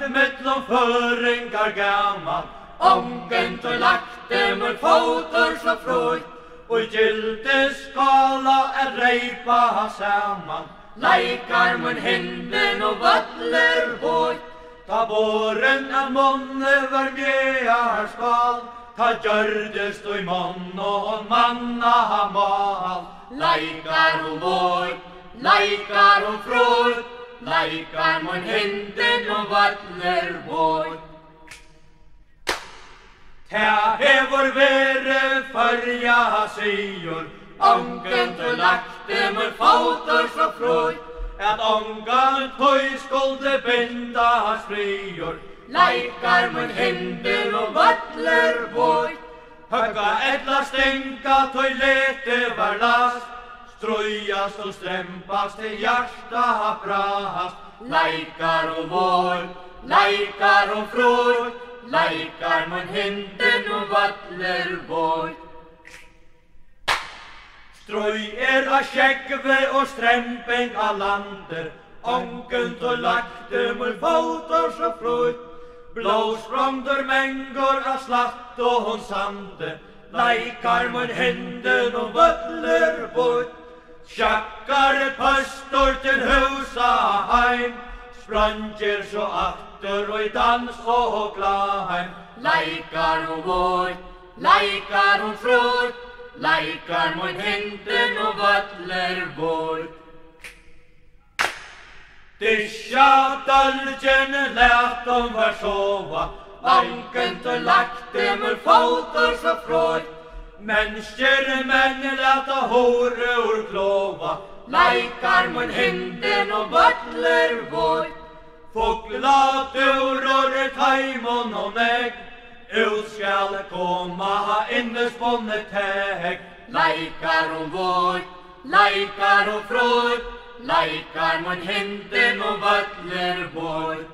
mittlom föringar gammal, ången och lakte mot fotor så fröjt, och gilde skala reipa samman, laikar mun hinden och vattler hojt. Ta våren av månne var mjöar skal, ta gjördes då i mån och manna mal. Laikar och vojt, laikar och fröjt, laikar mun hinden och vattler hojt. Ta hevor vere förja syr, ången och lakte mot fotor så fröjt, att ångan höj skulde binda sprior, laikar mun hinden och vattler vojt. Höga ettla stänka toilete var last, ströjas och strämpas till hjärta brast. Laikar och vojt, laikar och fröjt, laikar mun hinden och vattler vojt. Ströj era käckve och strämpen av lander, ången och lakte mot fotor så fröjt. Blåsprångder mängor av slatt och hon sande, laikar mun hinden och vattler vojt. Tjackar pastor till husa heim, spranger så atter och i dans och glaheim. Laikar och vojt, laikar och fröjt, laikar mun hinden och vattler vojt. Tisha dölgen lät dem försova, ången och lakte mot fotor så fröjt. Människor män lät hore ur klova, laikar mun hinden och vattler vojt. Fågla duror taimon och nägg, ut skall komma innesponnet hägg. Laikar och vojt, laikar och fröjt, laikar mun hinden och vattler vojt.